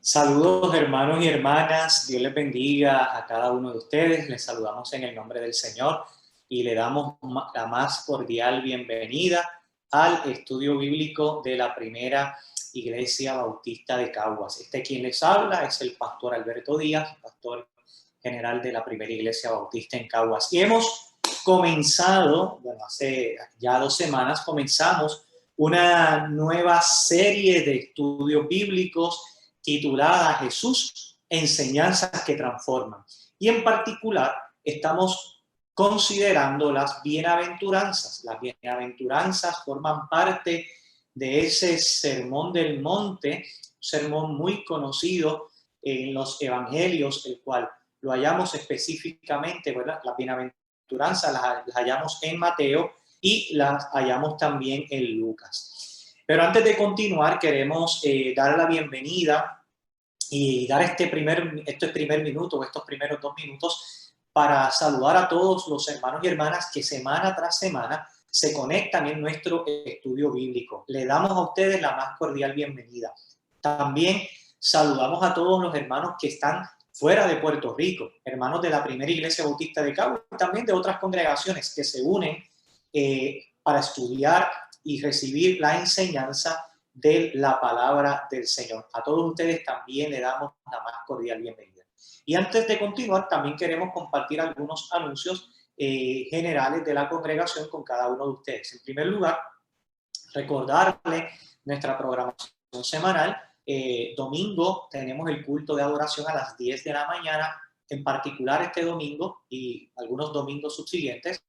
Saludos hermanos y hermanas, Dios les bendiga a cada uno de ustedes, les saludamos en el nombre del Señor y le damos la más cordial bienvenida al estudio bíblico de la primera Iglesia Bautista de Caguas. Quien les habla es el pastor Alberto Díaz, pastor general de la primera Iglesia Bautista en Caguas. Y hemos comenzado, hace ya 2 semanas comenzamos una nueva serie de estudios bíblicos titulada Jesús, enseñanzas que transforman. Y en particular estamos considerando las bienaventuranzas. Las bienaventuranzas forman parte de ese sermón del monte, un sermón muy conocido en los evangelios, el cual lo hallamos específicamente, ¿verdad? Las bienaventuranzas las hallamos en Mateo y las hallamos también en Lucas. Pero antes de continuar, queremos dar la bienvenida y dar estos primeros 2 minutos para saludar a todos los hermanos y hermanas que semana tras semana se conectan en nuestro estudio bíblico. Le damos a ustedes la más cordial bienvenida. También saludamos a todos los hermanos que están fuera de Puerto Rico, hermanos de la primera Iglesia Bautista de Caguas y también de otras congregaciones que se unen para estudiar y recibir la enseñanza de la palabra del Señor. A todos ustedes también le damos la más cordial bienvenida. Y antes de continuar, también queremos compartir algunos anuncios generales de la congregación con cada uno de ustedes. En primer lugar, recordarle nuestra programación semanal. Domingo tenemos el culto de adoración a las 10 de la mañana. En particular este domingo y algunos domingos subsiguientes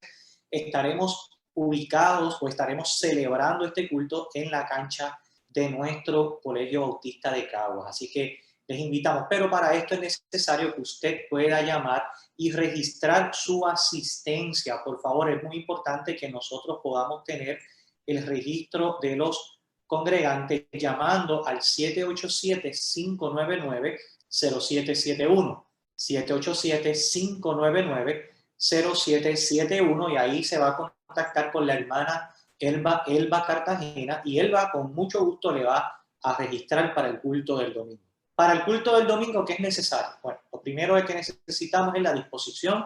estaremos ubicados o estaremos celebrando este culto en la cancha de nuestro Colegio Bautista de Caguas. Así que les invitamos, pero para esto es necesario que usted pueda llamar y registrar su asistencia. Por favor, es muy importante que nosotros podamos tener el registro de los congregantes llamando al 787-599-0771. 787-599-0771 y ahí se va a contactar con la hermana Elba Cartagena y Elba con mucho gusto le va a registrar para el culto del domingo. Para el culto del domingo, ¿qué es necesario? Bueno, lo primero que necesitamos es la disposición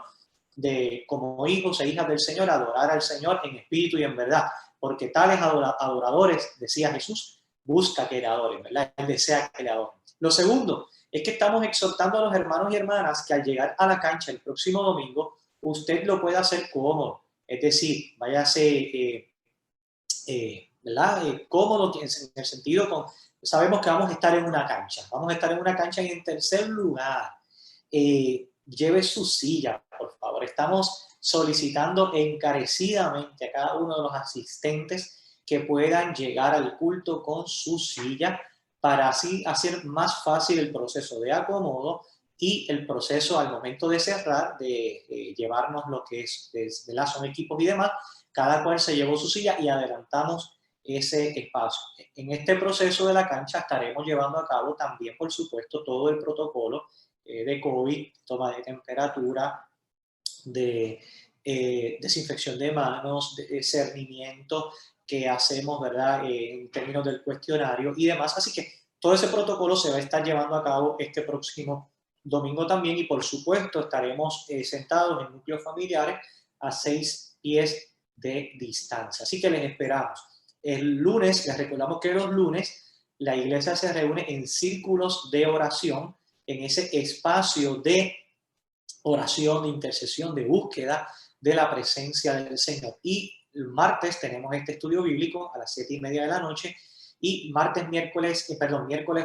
de, como hijos e hijas del Señor, adorar al Señor en espíritu y en verdad, porque tales adoradores, decía Jesús, busca que le adoren, ¿verdad? Él desea que le adoren. Lo segundo es que estamos exhortando a los hermanos y hermanas que al llegar a la cancha el próximo domingo, usted lo pueda hacer cómodo, es decir, váyase ¿verdad? Cómodo en el sentido con, sabemos que vamos a estar en una cancha y en tercer lugar, lleve su silla, por favor. Estamos solicitando encarecidamente a cada uno de los asistentes que puedan llegar al culto con su silla para así hacer más fácil el proceso de acomodo y el proceso al momento de cerrar, de llevarnos lo que es, son equipos y demás. Cada cual se llevó su silla y adelantamos ese espacio. En este proceso de la cancha estaremos llevando a cabo también, por supuesto, todo el protocolo de COVID, toma de temperatura, de desinfección de manos, de cernimiento que hacemos, ¿verdad? En términos del cuestionario y demás. Así que todo ese protocolo se va a estar llevando a cabo este próximo domingo también y, por supuesto, estaremos sentados en núcleos familiares a 6 pies de distancia. Así que les esperamos. El lunes, les recordamos que los lunes la iglesia se reúne en círculos de oración, en ese espacio de oración, de intercesión, de búsqueda de la presencia del Señor. Y el martes tenemos este estudio bíblico a las 7:30 de la noche y miércoles,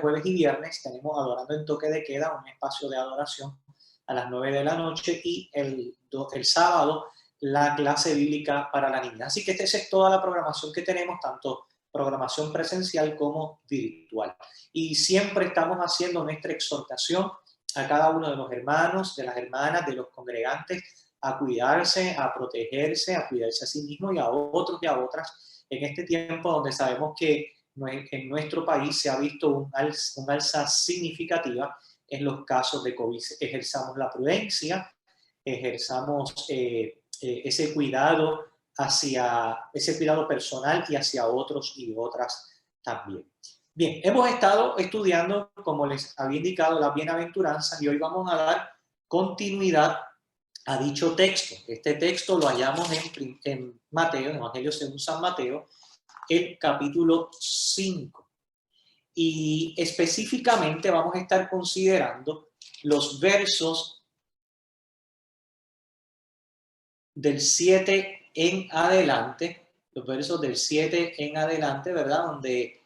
jueves y viernes tenemos Adorando en Toque de Queda, un espacio de adoración a las 9 de la noche y el sábado la clase bíblica para la niña. Así que esa es toda la programación que tenemos, tanto programación presencial como virtual. Y siempre estamos haciendo nuestra exhortación a cada uno de los hermanos, de las hermanas, de los congregantes, a cuidarse, a protegerse, a cuidarse a sí mismo y a otros y a otras en este tiempo donde sabemos que en nuestro país se ha visto un alza significativa en los casos de COVID. Ejerzamos la prudencia, ejerzamos ese cuidado personal y hacia otros y otras también. Bien, hemos estado estudiando, como les había indicado, las bienaventuranzas y hoy vamos a dar continuidad a dicho texto. Este texto lo hallamos en Mateo, en Evangelio según San Mateo, el capítulo 5. Y específicamente vamos a estar considerando los versos del 7 en adelante, ¿verdad? Donde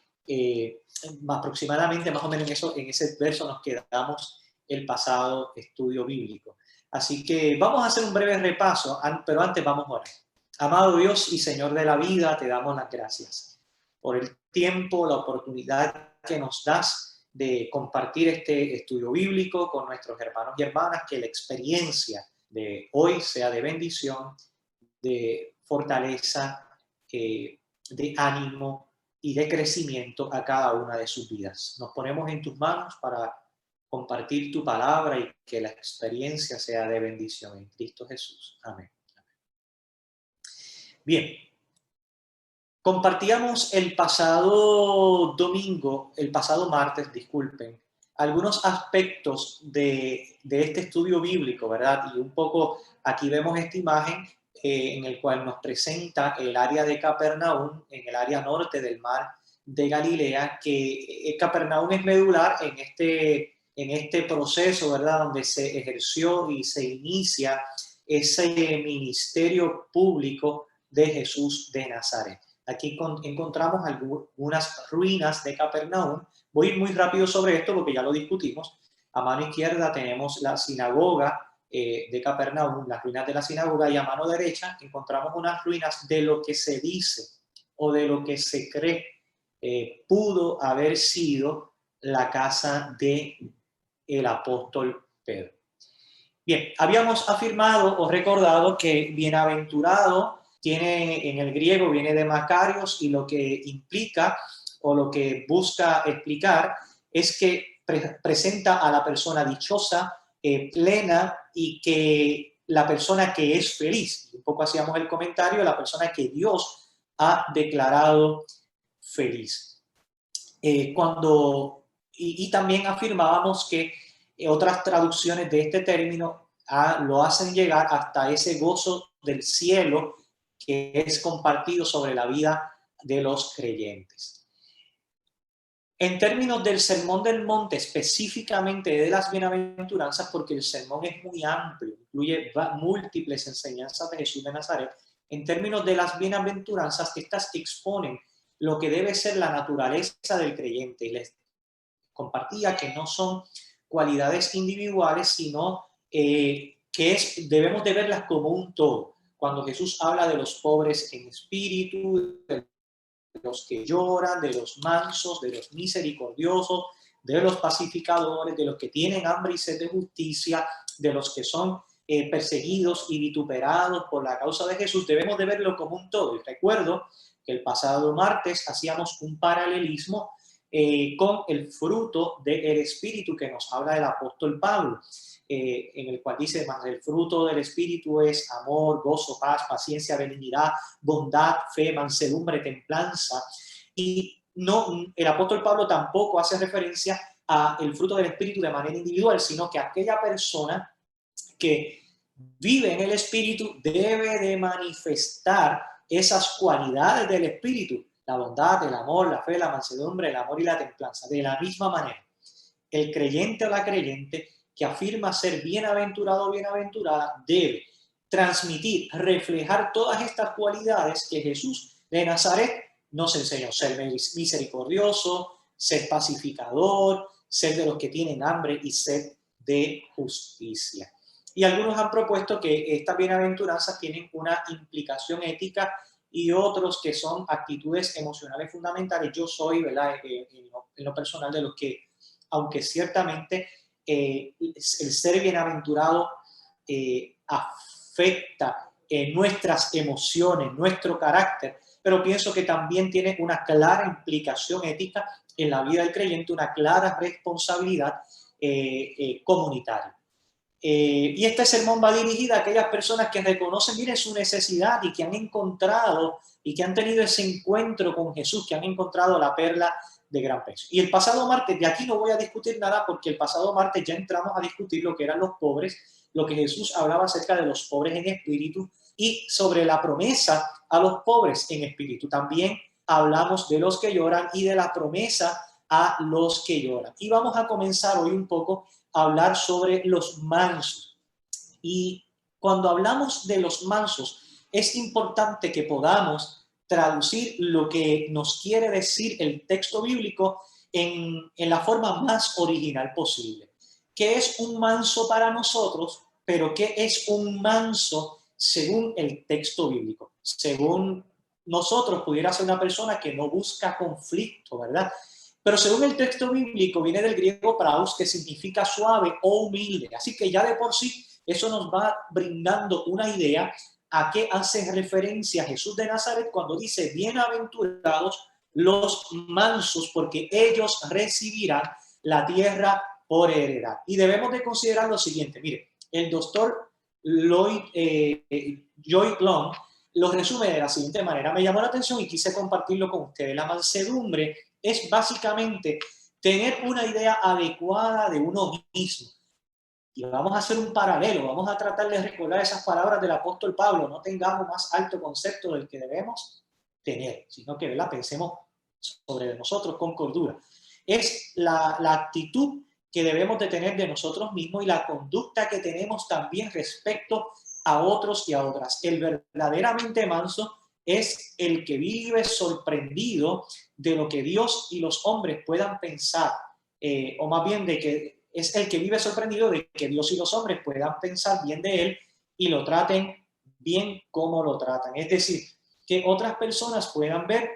aproximadamente, más o menos en ese verso nos quedamos el pasado estudio bíblico. Así que vamos a hacer un breve repaso, pero antes vamos a orar. Amado Dios y Señor de la vida, te damos las gracias por el tiempo, la oportunidad que nos das de compartir este estudio bíblico con nuestros hermanos y hermanas, que la experiencia de hoy sea de bendición, de fortaleza, de ánimo y de crecimiento a cada una de sus vidas. Nos ponemos en tus manos para compartir tu palabra y que la experiencia sea de bendición en Cristo Jesús. Amén. Bien, compartíamos el pasado martes, disculpen, algunos aspectos de este estudio bíblico, ¿verdad? Y un poco aquí vemos esta imagen en el cual nos presenta el área de Capernaum, en el área norte del mar de Galilea, que Capernaum es medular en este proceso, ¿verdad? Donde se ejerció y se inicia ese ministerio público de Jesús de Nazaret. Aquí encontramos algunas ruinas de Capernaum. Voy a ir muy rápido sobre esto porque ya lo discutimos. A mano izquierda tenemos la sinagoga de Capernaum, las ruinas de la sinagoga, y a mano derecha encontramos unas ruinas de lo que se dice o de lo que se cree pudo haber sido la casa del apóstol Pedro. Bien, habíamos afirmado o recordado que bienaventurado en el griego viene de Macarios, y lo que implica o lo que busca explicar es que presenta a la persona dichosa, plena, y que la persona que es feliz. Un poco hacíamos el comentario, la persona que Dios ha declarado feliz. Y también afirmábamos que otras traducciones de este término lo hacen llegar hasta ese gozo del cielo que es compartido sobre la vida de los creyentes. En términos del Sermón del Monte, específicamente de las bienaventuranzas, porque el sermón es muy amplio, incluye múltiples enseñanzas de Jesús de Nazaret, en términos de las bienaventuranzas, estas exponen lo que debe ser la naturaleza del creyente. Y les compartía que no son cualidades individuales, sino debemos de verlas como un todo. Cuando Jesús habla de los pobres en espíritu, de los que lloran, de los mansos, de los misericordiosos, de los pacificadores, de los que tienen hambre y sed de justicia, de los que son perseguidos y vituperados por la causa de Jesús, debemos de verlo como un todo. Y recuerdo que el pasado martes hacíamos un paralelismo con el fruto del Espíritu que nos habla el apóstol Pablo, en el cual dice: el fruto del Espíritu es amor, gozo, paz, paciencia, benignidad, bondad, fe, mansedumbre, templanza. Y el apóstol Pablo tampoco hace referencia al fruto del Espíritu de manera individual, sino que aquella persona que vive en el Espíritu debe de manifestar esas cualidades del Espíritu: la bondad, el amor, la fe, la mansedumbre, el amor y la templanza. De la misma manera, el creyente o la creyente que afirma ser bienaventurado o bienaventurada debe transmitir, reflejar todas estas cualidades que Jesús de Nazaret nos enseñó: ser misericordioso, ser pacificador, ser de los que tienen hambre y sed de justicia. Y algunos han propuesto que estas bienaventuranzas tienen una implicación ética, y otros que son actitudes emocionales fundamentales. Yo soy, ¿verdad?, en lo personal, de los que, aunque ciertamente el ser bienaventurado afecta nuestras emociones, nuestro carácter, pero pienso que también tiene una clara implicación ética en la vida del creyente, una clara responsabilidad comunitaria. Y este sermón va dirigido a aquellas personas que reconocen, miren, su necesidad, y que han encontrado y que han tenido ese encuentro con Jesús, que han encontrado la perla de gran peso. Y el pasado martes, de aquí no voy a discutir nada porque el pasado martes ya entramos a discutir lo que eran los pobres, lo que Jesús hablaba acerca de los pobres en espíritu y sobre la promesa a los pobres en espíritu. También hablamos de los que lloran y de la promesa a los que lloran. Y vamos a comenzar hoy un poco a hablar sobre los mansos. Y cuando hablamos de los mansos, es importante que podamos traducir lo que nos quiere decir el texto bíblico en la forma más original posible. ¿Qué es un manso para nosotros? Pero ¿qué es un manso según el texto bíblico? Según nosotros pudiera ser una persona que no busca conflicto, ¿verdad? Pero según el texto bíblico viene del griego praus, que significa suave o humilde. Así que ya de por sí eso nos va brindando una idea a qué hace referencia Jesús de Nazaret cuando dice: bienaventurados los mansos, porque ellos recibirán la tierra por heredad. Y debemos de considerar lo siguiente. Mire, el doctor Joy Long lo resume de la siguiente manera. Me llamó la atención y quise compartirlo con ustedes. La mansedumbre es básicamente tener una idea adecuada de uno mismo. Y vamos a hacer un paralelo, vamos a tratar de recordar esas palabras del apóstol Pablo: no tengamos más alto concepto del que debemos tener, sino que, ¿verdad?, pensemos sobre nosotros con cordura. Es la actitud que debemos de tener de nosotros mismos y la conducta que tenemos también respecto a otros y a otras. El verdaderamente manso es el que vive sorprendido de lo que Dios y los hombres puedan pensar, o más bien de que es el que vive sorprendido de que Dios y los hombres puedan pensar bien de él y lo traten bien como lo tratan. Es decir, que otras personas puedan ver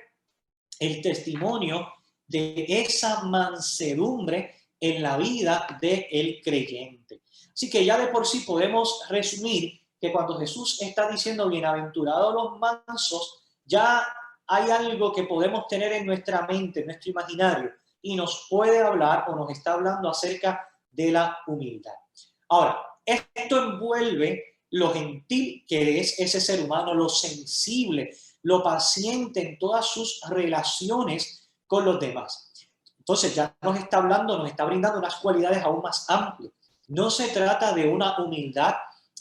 el testimonio de esa mansedumbre en la vida del creyente. Así que ya de por sí podemos resumir que cuando Jesús está diciendo bienaventurados los mansos, ya hay algo que podemos tener en nuestra mente, en nuestro imaginario, y nos puede hablar o nos está hablando acerca de la humildad. Ahora, esto envuelve lo gentil que es ese ser humano, lo sensible, lo paciente en todas sus relaciones con los demás. Entonces ya nos está hablando, nos está brindando unas cualidades aún más amplias. No se trata de una humildad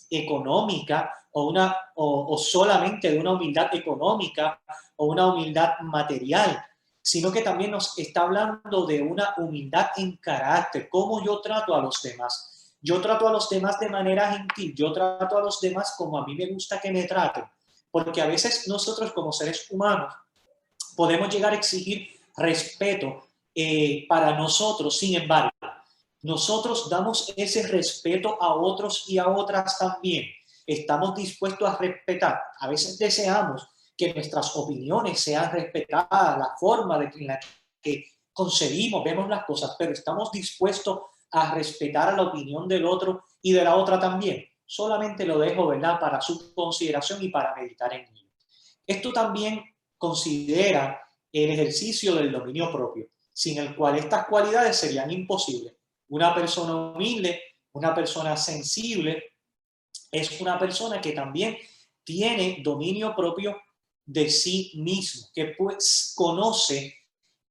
económica o solamente de una humildad económica o una humildad material, sino que también nos está hablando de una humildad en carácter, cómo yo trato a los demás. Yo trato a los demás de manera gentil, yo trato a los demás como a mí me gusta que me traten, porque a veces nosotros como seres humanos podemos llegar a exigir respeto para nosotros. Sin embargo, nosotros damos ese respeto a otros y a otras también. Estamos dispuestos a respetar. A veces deseamos que nuestras opiniones sean respetadas, la forma en la que concebimos, vemos las cosas, pero estamos dispuestos a respetar a la opinión del otro y de la otra también. Solamente lo dejo, ¿verdad?, para su consideración y para meditar en ello. Esto también considera el ejercicio del dominio propio, sin el cual estas cualidades serían imposibles. Una persona humilde, una persona sensible, es una persona que también tiene dominio propio de sí mismo, que pues conoce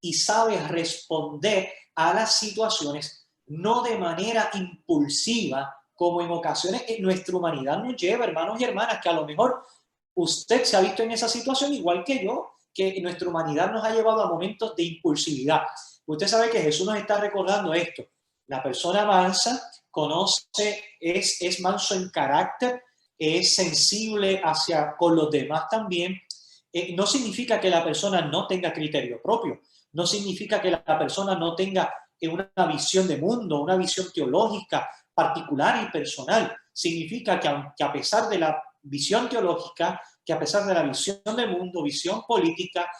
y sabe responder a las situaciones no de manera impulsiva, como en ocasiones en nuestra humanidad nos lleva, hermanos y hermanas, que a lo mejor usted se ha visto en esa situación igual que yo, que nuestra humanidad nos ha llevado a momentos de impulsividad. Usted sabe que Jesús nos está recordando esto. La persona mansa conoce, es manso en carácter, es sensible con los demás también. No significa que la persona no tenga criterio propio, no significa que la persona no tenga una visión de mundo, una visión teológica particular y personal. Significa que a pesar de la visión teológica, que a pesar de la visión del mundo, visión política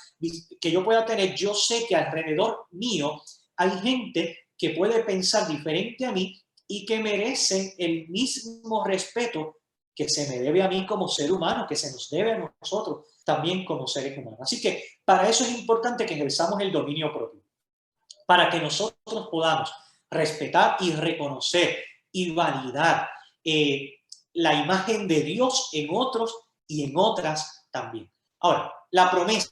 que yo pueda tener, yo sé que alrededor mío hay gente que puede pensar diferente a mí y que merecen el mismo respeto que se me debe a mí como ser humano, que se nos debe a nosotros también como seres humanos. Así que para eso es importante que ejerzamos el dominio propio, para que nosotros podamos respetar y reconocer y validar la imagen de Dios en otros y en otras también. Ahora, la promesa.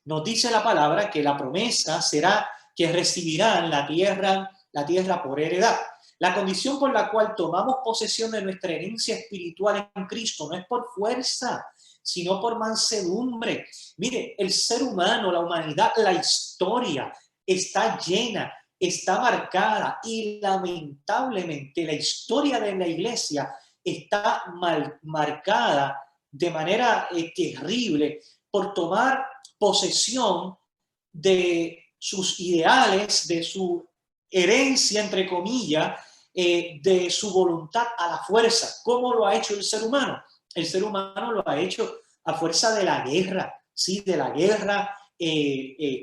Nos dice la palabra que la promesa será que recibirán la tierra por heredad. La condición por la cual tomamos posesión de nuestra herencia espiritual en Cristo no es por fuerza, sino por mansedumbre. Mire, el ser humano, la humanidad, la historia está llena, está marcada y lamentablemente la historia de la iglesia está marcada de manera terrible por tomar posesión de sus ideales, de su herencia, entre comillas, de su voluntad a la fuerza. ¿Cómo lo ha hecho el ser humano? El ser humano lo ha hecho a fuerza de la guerra, ¿sí? De la guerra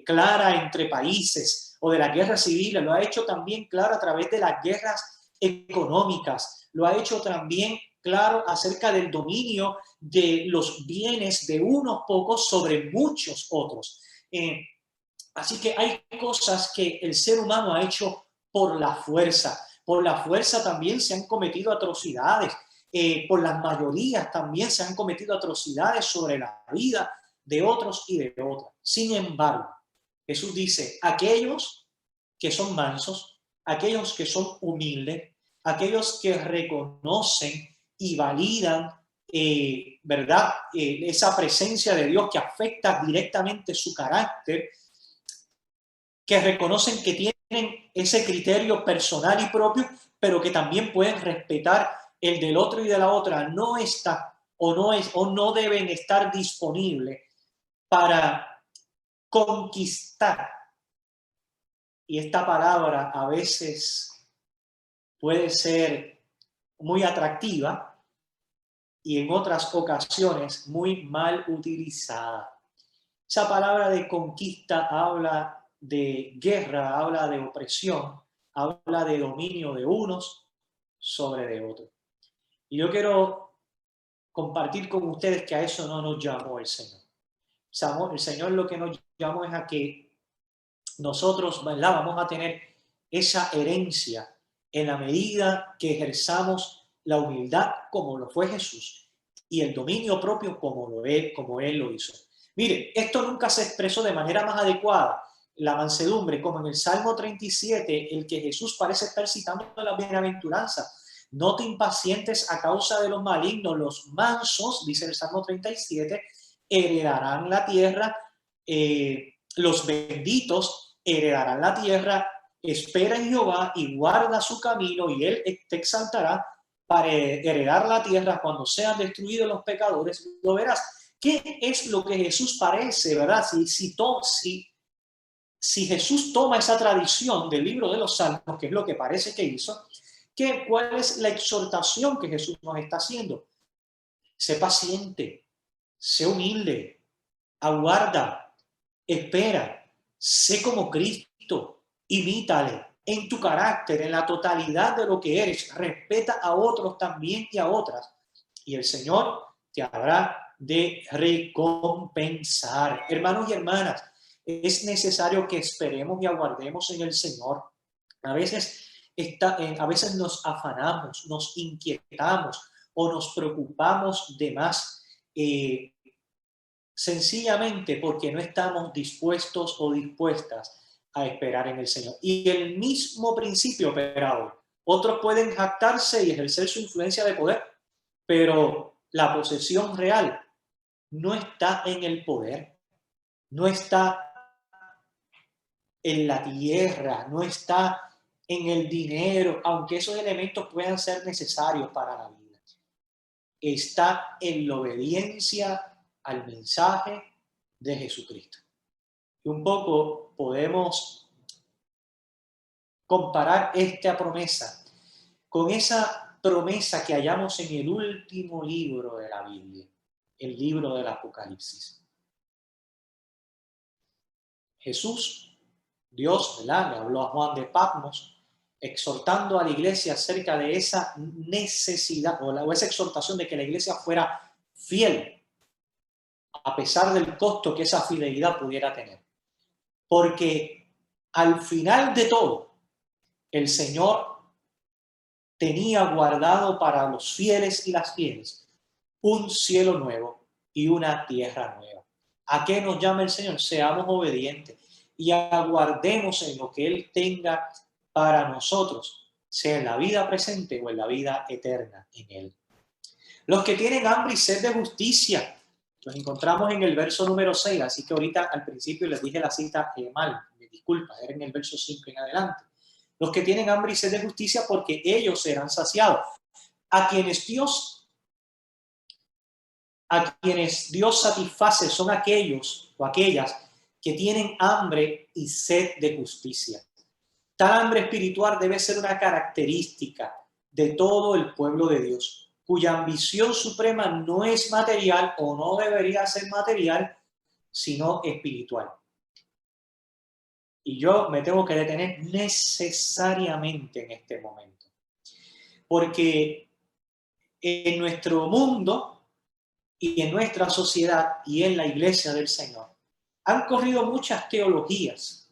clara entre países o de la guerra civil, lo ha hecho también claro a través de las guerras económicas, lo ha hecho también claro acerca del dominio de los bienes de unos pocos sobre muchos otros. Así que hay cosas que el ser humano ha hecho por la fuerza. Por la fuerza también se han cometido atrocidades. Por las mayorías también se han cometido atrocidades sobre la vida de otros y de otras. Sin embargo, Jesús dice, aquellos que son mansos, aquellos que son humildes, aquellos que reconocen y validan, ¿verdad? Esa presencia de Dios que afecta directamente su carácter, que reconocen que tienen ese criterio personal y propio, pero que también pueden respetar el del otro y de la otra, no está o no deben estar disponibles para conquistar. Y esta palabra a veces puede ser muy atractiva y en otras ocasiones muy mal utilizada. Esa palabra de conquista habla de guerra, habla de opresión, habla de dominio de unos sobre de otros. Y yo quiero compartir con ustedes que a eso no nos llamó el Señor. El Señor lo que nos llamó es a que nosotros, ¿verdad?, vamos a tener esa herencia en la medida que ejerzamos la humildad como lo fue Jesús y el dominio propio como Él lo hizo. Mire, esto nunca se expresó de manera más adecuada, la mansedumbre, como en el Salmo 37, el que Jesús parece estar citando de la bienaventuranza. No te impacientes a causa de los malignos, los mansos, dice el Salmo 37, heredarán la tierra, los benditos heredarán la tierra, espera en Jehová y guarda su camino y Él te exaltará para heredar la tierra cuando sean destruidos los pecadores. Lo verás. ¿Qué es lo que Jesús parece, verdad? Si Jesús toma esa tradición del libro de los Salmos, que es lo que parece que hizo, ¿cuál es la exhortación que Jesús nos está haciendo? Sé paciente, sé humilde, aguarda, espera, sé como Cristo, imítale en tu carácter, en la totalidad de lo que eres, respeta a otros también y a otras, y el Señor te habrá de recompensar. Hermanos y hermanas, es necesario que esperemos y aguardemos en el Señor. A veces nos afanamos, nos inquietamos o nos preocupamos de más, sencillamente porque no estamos dispuestos o dispuestas a esperar en el Señor. Y el mismo principio opera hoy. Otros pueden jactarse y ejercer su influencia de poder, pero la posesión real no está en el poder, no está en la tierra, no está en el dinero, aunque esos elementos puedan ser necesarios para la vida. Está en la obediencia al mensaje de Jesucristo. Y un poco podemos comparar esta promesa con esa promesa que hallamos en el último libro de la Biblia, el libro del Apocalipsis. Jesús, Dios, ¿verdad?, le habló a Juan de Patmos, exhortando a la iglesia acerca de esa necesidad o esa exhortación de que la iglesia fuera fiel, a pesar del costo que esa fidelidad pudiera tener. Porque al final de todo, el Señor tenía guardado para los fieles y las fieles un cielo nuevo y una tierra nueva. ¿A qué nos llama el Señor? Seamos obedientes. y aguardemos en lo que Él tenga para nosotros, sea en la vida presente o en la vida eterna en Él. Los que tienen hambre y sed de justicia, los encontramos en el verso número 6, así que ahorita al principio les dije la cita mal, me disculpa, era en el verso 5 en adelante. Los que tienen hambre y sed de justicia, porque ellos serán saciados. A quienes Dios satisface son aquellos o aquellas que tienen hambre y sed de justicia. Tal hambre espiritual debe ser una característica de todo el pueblo de Dios, cuya ambición suprema no es material o no debería ser material, sino espiritual. Y yo me tengo que detener necesariamente en este momento, porque en nuestro mundo y en nuestra sociedad y en la iglesia del Señor han corrido muchas teologías,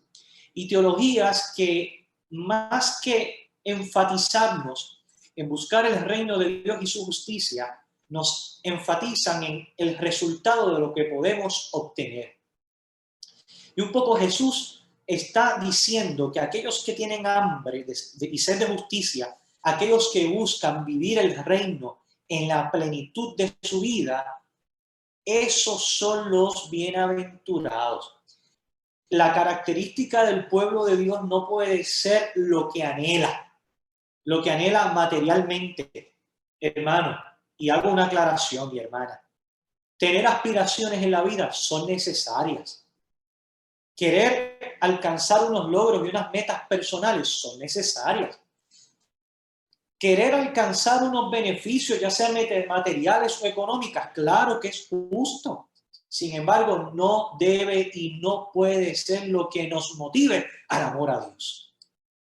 y teologías que más que enfatizarnos en buscar el reino de Dios y su justicia, nos enfatizan en el resultado de lo que podemos obtener. Y un poco Jesús está diciendo que aquellos que tienen hambre y sed de justicia, aquellos que buscan vivir el reino en la plenitud de su vida, esos son los bienaventurados. La característica del pueblo de Dios no puede ser lo que anhela materialmente, hermano. Y hago una aclaración, mi hermana. Tener aspiraciones en la vida son necesarias. Querer alcanzar unos logros y unas metas personales son necesarias. Querer alcanzar unos beneficios, ya sean materiales o económicas, claro que es justo. Sin embargo, no debe y no puede ser lo que nos motive al amor a Dios.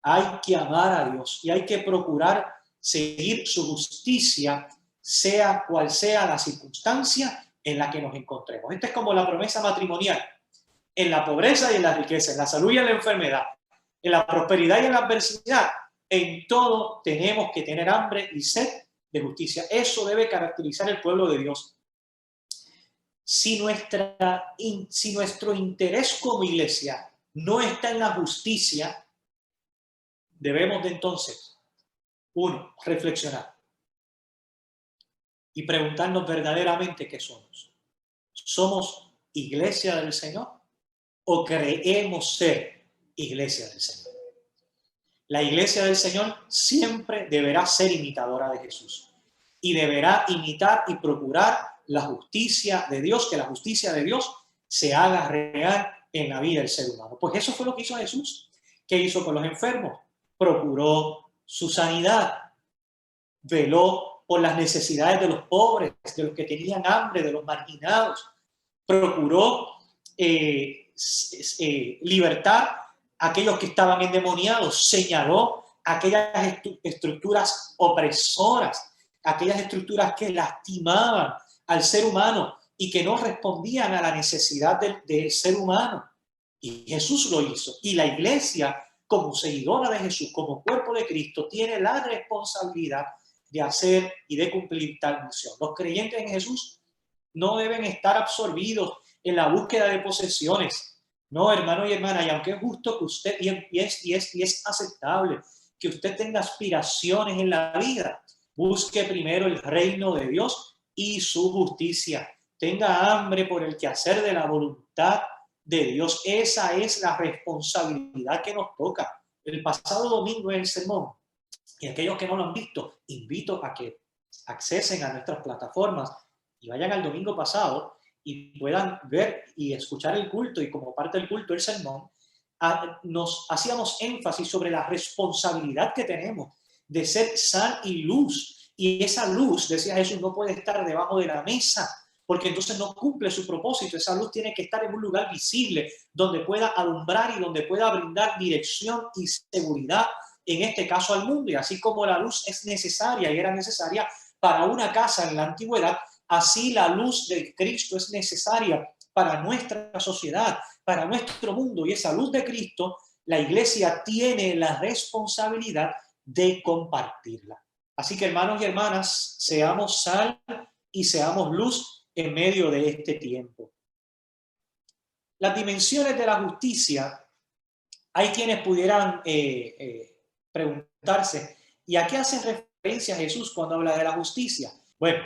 Hay que amar a Dios y hay que procurar seguir su justicia, sea cual sea la circunstancia en la que nos encontremos. Esta es como la promesa matrimonial. En la pobreza y en la riqueza, en la salud y en la enfermedad, en la prosperidad y en la adversidad, en todo tenemos que tener hambre y sed de justicia. Eso debe caracterizar el pueblo de Dios. Si nuestro interés como iglesia no está en la justicia, debemos de entonces, uno, reflexionar y preguntarnos verdaderamente qué somos. ¿Somos iglesia del Señor o creemos ser iglesia del Señor? La iglesia del Señor siempre deberá ser imitadora de Jesús y deberá imitar y procurar la justicia de Dios, que la justicia de Dios se haga real en la vida del ser humano. Pues eso fue lo que hizo Jesús. ¿Qué hizo con los enfermos? Procuró su sanidad, veló por las necesidades de los pobres, de los que tenían hambre, de los marginados, procuró libertar a aquellos que estaban endemoniados, señaló aquellas estructuras opresoras, aquellas estructuras que lastimaban al ser humano y que no respondían a la necesidad del ser humano. Y Jesús lo hizo. Y la iglesia, como seguidora de Jesús, como cuerpo de Cristo, tiene la responsabilidad de hacer y de cumplir tal misión. Los creyentes en Jesús no deben estar absorbidos en la búsqueda de posesiones. No, hermano y hermana, y aunque es justo que usted, y es aceptable que usted tenga aspiraciones en la vida, busque primero el reino de Dios y su justicia. Tenga hambre por el quehacer de la voluntad de Dios. Esa es la responsabilidad que nos toca. El pasado domingo en el sermón, y aquellos que no lo han visto, invito a que accesen a nuestras plataformas y vayan al domingo pasado y puedan ver y escuchar el culto, y como parte del culto el sermón, nos hacíamos énfasis sobre la responsabilidad que tenemos de ser sal y luz. Y esa luz, decía Jesús, no puede estar debajo de la mesa, porque entonces no cumple su propósito. Esa luz tiene que estar en un lugar visible, donde pueda alumbrar y donde pueda brindar dirección y seguridad, en este caso al mundo. Y así como la luz es necesaria y era necesaria para una casa en la antigüedad, así la luz de Cristo es necesaria para nuestra sociedad, para nuestro mundo. Y esa luz de Cristo, la iglesia tiene la responsabilidad de compartirla. Así que, hermanos y hermanas, seamos sal y seamos luz en medio de este tiempo. las dimensiones de la justicia, hay quienes pudieran preguntarse, ¿y a qué hace referencia Jesús cuando habla de la justicia? Bueno,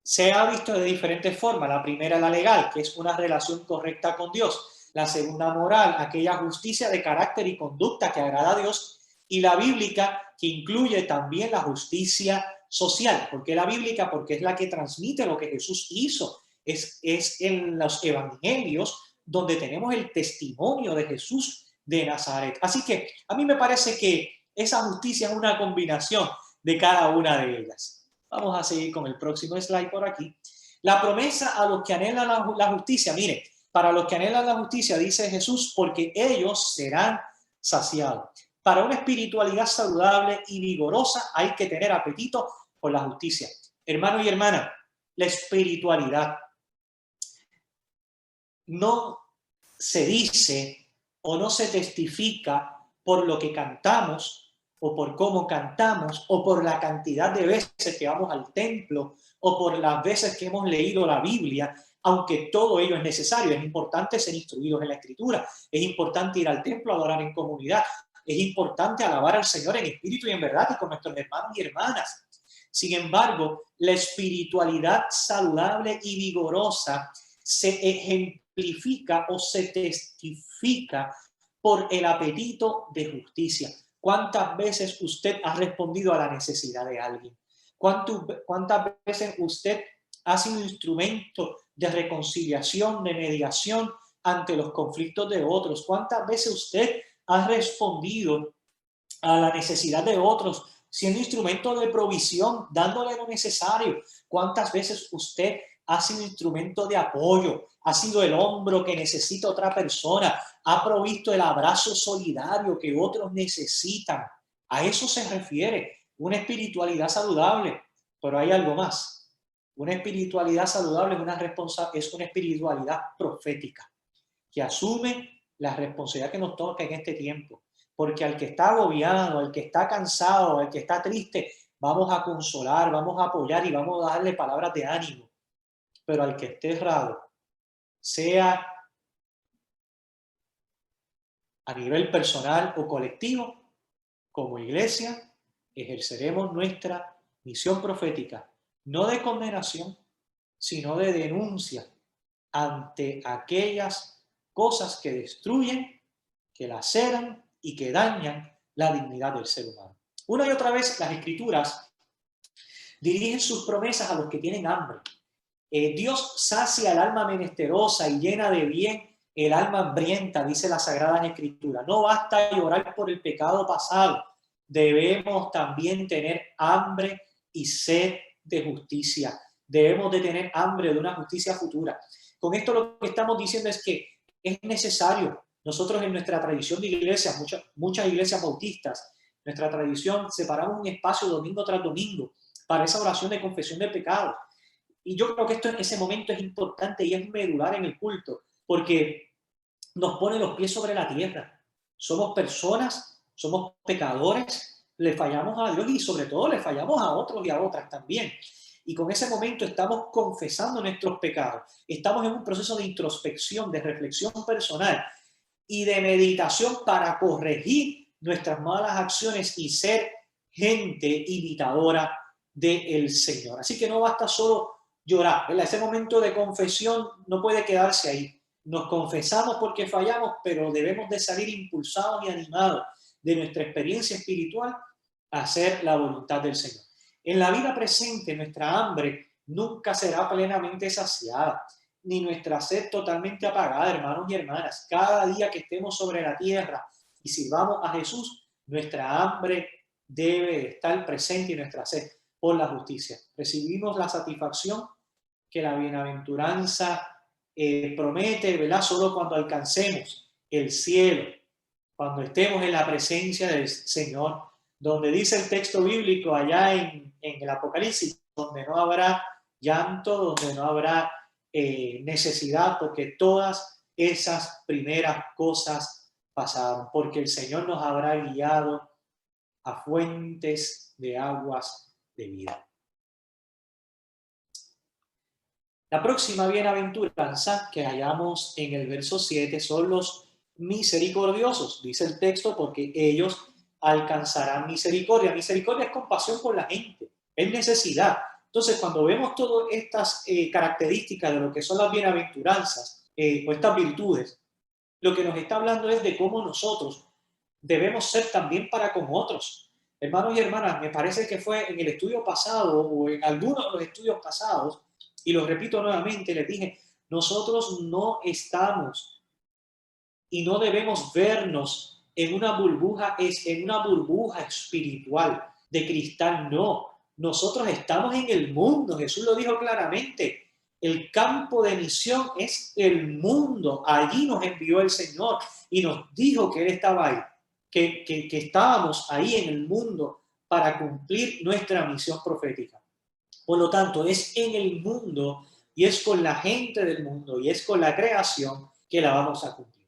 se ha visto de diferentes formas. La primera, la legal, que es una relación correcta con Dios. La segunda, moral, aquella justicia de carácter y conducta que agrada a Dios. Y la bíblica, que incluye también la justicia social. ¿Por qué la bíblica? Porque es la que transmite lo que Jesús hizo. Es en los evangelios donde tenemos el testimonio de Jesús de Nazaret. Así que a mí me parece que esa justicia es una combinación de cada una de ellas. Vamos a seguir con el próximo slide por aquí. La promesa a los que anhelan la justicia. Mire, para los que anhelan la justicia, dice Jesús, porque ellos serán saciados. Para una espiritualidad saludable y vigorosa hay que tener apetito por la justicia. Hermano y hermana, la espiritualidad no se dice o no se testifica por lo que cantamos o por cómo cantamos o por la cantidad de veces que vamos al templo o por las veces que hemos leído la Biblia, aunque todo ello es necesario. Es importante ser instruidos en la Escritura, es importante ir al templo a adorar en comunidad, es importante alabar al Señor en espíritu y en verdad y con nuestros hermanos y hermanas. Sin embargo, la espiritualidad saludable y vigorosa se ejemplifica o se testifica por el apetito de justicia. ¿Cuántas veces usted ha respondido a la necesidad de alguien? ¿Cuántas veces usted ha sido instrumento de reconciliación, de mediación ante los conflictos de otros? ¿Cuántas veces usted ha respondido a la necesidad de otros, siendo instrumento de provisión, dándole lo necesario? ¿Cuántas veces usted ha sido instrumento de apoyo, ha sido el hombro que necesita otra persona, ha provisto el abrazo solidario que otros necesitan? A eso se refiere una espiritualidad saludable. Pero hay algo más. Una espiritualidad saludable es una espiritualidad profética que asume la responsabilidad que nos toca en este tiempo. Porque al que está agobiado, al que está cansado, al que está triste, vamos a consolar, vamos a apoyar y vamos a darle palabras de ánimo. Pero al que esté errado, sea a nivel personal o colectivo, como iglesia, ejerceremos nuestra misión profética, no de condenación, sino de denuncia ante aquellas cosas que destruyen, que laceran y que dañan la dignidad del ser humano. Una y otra vez las Escrituras dirigen sus promesas a los que tienen hambre. Dios sacia el alma menesterosa y llena de bien el alma hambrienta, dice las Sagradas Escrituras. No basta llorar por el pecado pasado, debemos también tener hambre y sed de justicia. Debemos de tener hambre de una justicia futura. Con esto lo que estamos diciendo es que es necesario. Nosotros en nuestra tradición de iglesias, muchas iglesias bautistas, nuestra tradición, separamos un espacio domingo tras domingo para esa oración de confesión de pecados. Y yo creo que esto en ese momento es importante y es medular en el culto, porque nos pone los pies sobre la tierra. Somos personas, somos pecadores, le fallamos a Dios y sobre todo le fallamos a otros y a otras también. Y con ese momento estamos confesando nuestros pecados. Estamos en un proceso de introspección, de reflexión personal y de meditación para corregir nuestras malas acciones y ser gente imitadora del Señor. Así que no basta solo llorar, ¿verdad? Ese momento de confesión no puede quedarse ahí. Nos confesamos porque fallamos, pero debemos de salir impulsados y animados de nuestra experiencia espiritual a hacer la voluntad del Señor. En la vida presente, nuestra hambre nunca será plenamente saciada, ni nuestra sed totalmente apagada, hermanos y hermanas. Cada día que estemos sobre la tierra y sirvamos a Jesús, nuestra hambre debe estar presente y nuestra sed por la justicia. Recibimos la satisfacción que la bienaventuranza promete, ¿verdad? Solo cuando alcancemos el cielo, cuando estemos en la presencia del Señor, donde dice el texto bíblico allá en el Apocalipsis, donde no habrá llanto, donde no habrá necesidad, porque todas esas primeras cosas pasaron, porque el Señor nos habrá guiado a fuentes de aguas de vida. La próxima bienaventuranza que hallamos en el verso 7 son los misericordiosos, dice el texto, porque ellos alcanzarán misericordia. Misericordia es compasión por la gente, es necesidad. Entonces, cuando vemos todas estas características de lo que son las bienaventuranzas o estas virtudes, lo que nos está hablando es de cómo nosotros debemos ser también para con otros. Hermanos y hermanas, me parece que fue en el estudio pasado o en algunos de los estudios pasados, y lo repito nuevamente, les dije, nosotros no estamos y no debemos vernos en una burbuja espiritual de cristal, no. Nosotros estamos en el mundo, Jesús lo dijo claramente. El campo de misión es el mundo. Allí nos envió el Señor y nos dijo que Él estaba ahí, que estábamos ahí en el mundo para cumplir nuestra misión profética. Por lo tanto, es en el mundo y es con la gente del mundo y es con la creación que la vamos a cumplir.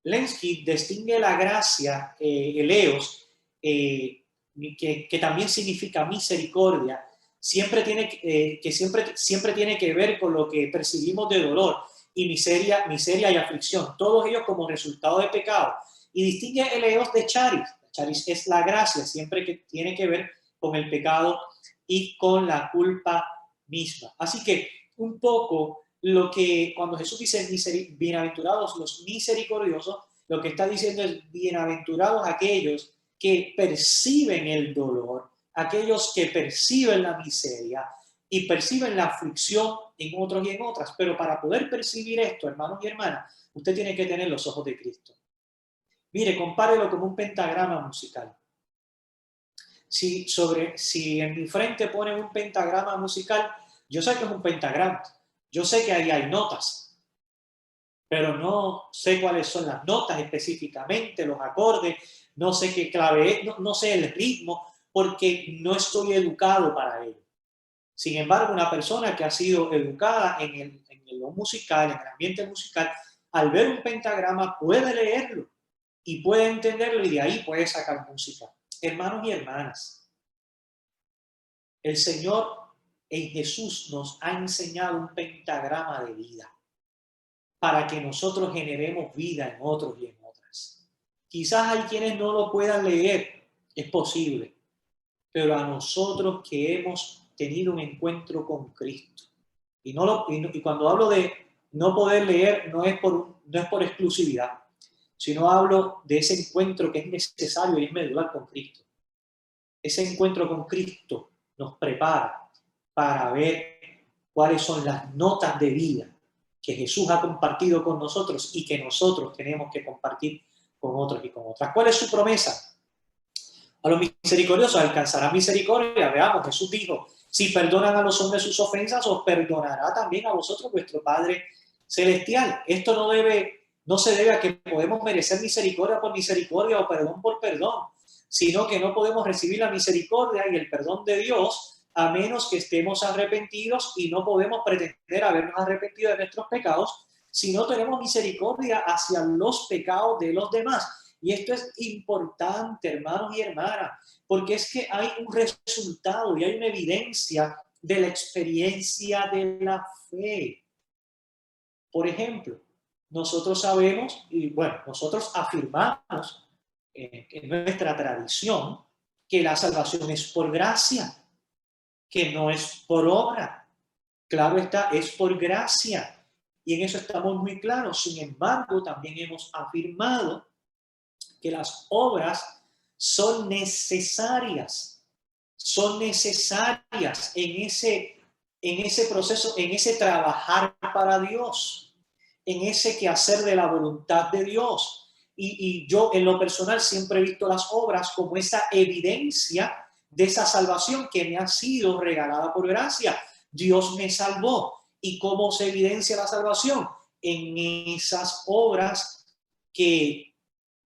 Lenski distingue la gracia, eleos, que también significa misericordia, siempre tiene que ver con lo que percibimos de dolor y miseria y aflicción, todos ellos como resultado de pecado. Y distingue eleos de charis. Charis es la gracia, siempre que tiene que ver con el pecado y con la culpa misma. Así que un poco lo que cuando Jesús dice bienaventurados los misericordiosos, lo que está diciendo es bienaventurados aquellos que perciben el dolor, aquellos que perciben la miseria y perciben la aflicción en otros y en otras. Pero para poder percibir esto, hermanos y hermanas, usted tiene que tener los ojos de Cristo. Mire, compárelo como un pentagrama musical. Si en mi frente ponen un pentagrama musical, yo sé que es un pentagrama, yo sé que ahí hay notas, pero no sé cuáles son las notas específicamente, los acordes, no sé qué clave es, no sé el ritmo, porque no estoy educado para ello. Sin embargo, una persona que ha sido educada en lo musical, en el ambiente musical, al ver un pentagrama puede leerlo y puede entenderlo y de ahí puede sacar música. Hermanos y hermanas, el Señor en Jesús nos ha enseñado un pentagrama de vida para que nosotros generemos vida en otros y en otras. Quizás hay quienes no lo puedan leer, es posible, pero a nosotros que hemos tenido un encuentro con Cristo, y cuando hablo de no poder leer, no es por exclusividad, sino hablo de ese encuentro que es necesario y es medular con Cristo. Ese encuentro con Cristo nos prepara para ver cuáles son las notas de vida que Jesús ha compartido con nosotros y que nosotros tenemos que compartir con otros y con otras. ¿Cuál es su promesa? A los misericordiosos alcanzará misericordia. Veamos, Jesús dijo, si perdonan a los hombres sus ofensas, os perdonará también a vosotros vuestro Padre Celestial. Esto no se debe a que podemos merecer misericordia por misericordia o perdón por perdón, sino que no podemos recibir la misericordia y el perdón de Dios a menos que estemos arrepentidos, y no podemos pretender habernos arrepentido de nuestros pecados si no tenemos misericordia hacia los pecados de los demás. Y esto es importante, hermanos y hermanas, porque es que hay un resultado y hay una evidencia de la experiencia de la fe. Por ejemplo, nosotros sabemos, y bueno, nosotros afirmamos en nuestra tradición que la salvación es por gracia, que no es por obra. Claro está, es por gracia. Y en eso estamos muy claros. Sin embargo, también hemos afirmado que las obras son necesarias en ese proceso, en ese trabajar para Dios, en ese quehacer de la voluntad de Dios. Y yo en lo personal siempre he visto las obras como esa evidencia de esa salvación que me ha sido regalada por gracia. Dios me salvó. ¿Y cómo se evidencia la salvación? En esas obras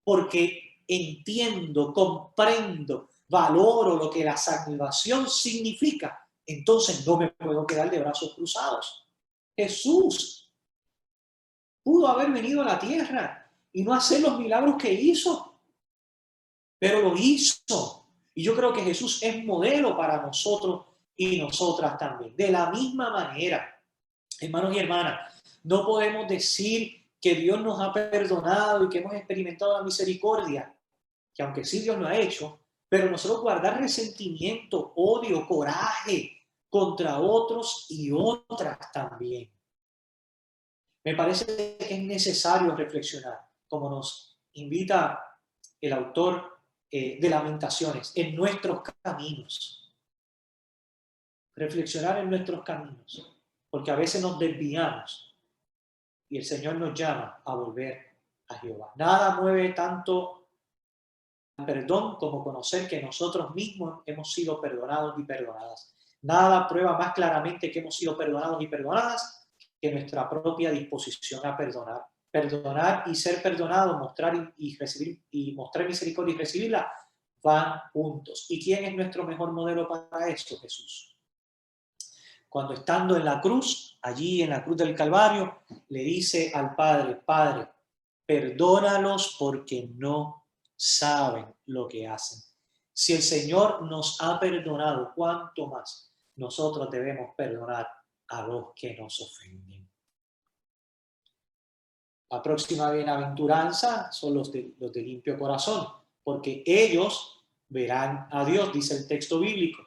porque entiendo, comprendo, valoro lo que la salvación significa, entonces no me puedo quedar de brazos cruzados. Jesús pudo haber venido a la tierra y no hacer los milagros que hizo, pero lo hizo. Y yo creo que Jesús es modelo para nosotros y nosotras también. De la misma manera, Hermanos y hermanas, no podemos decir que Dios nos ha perdonado y que hemos experimentado la misericordia, que aunque sí Dios lo ha hecho, pero nosotros guardar resentimiento, odio, coraje contra otros y otras también. Me parece que es necesario reflexionar, como nos invita el autor de Lamentaciones, en nuestros caminos. Reflexionar en nuestros caminos, porque a veces nos desviamos y el Señor nos llama a volver a Jehová. Nada mueve tanto al perdón como conocer que nosotros mismos hemos sido perdonados y perdonadas. Nada prueba más claramente que hemos sido perdonados y perdonadas que nuestra propia disposición a perdonar. Perdonar y ser perdonado, mostrar y recibir, y mostrar misericordia y recibirla, van juntos. ¿Y quién es nuestro mejor modelo para eso? Jesús. Cuando estando en la cruz, allí en la cruz del Calvario, le dice al Padre, Padre, perdónalos porque no saben lo que hacen. Si el Señor nos ha perdonado, ¿cuánto más nosotros debemos perdonar a los que nos ofenden? La próxima bienaventuranza son los de limpio corazón, porque ellos verán a Dios, dice el texto bíblico.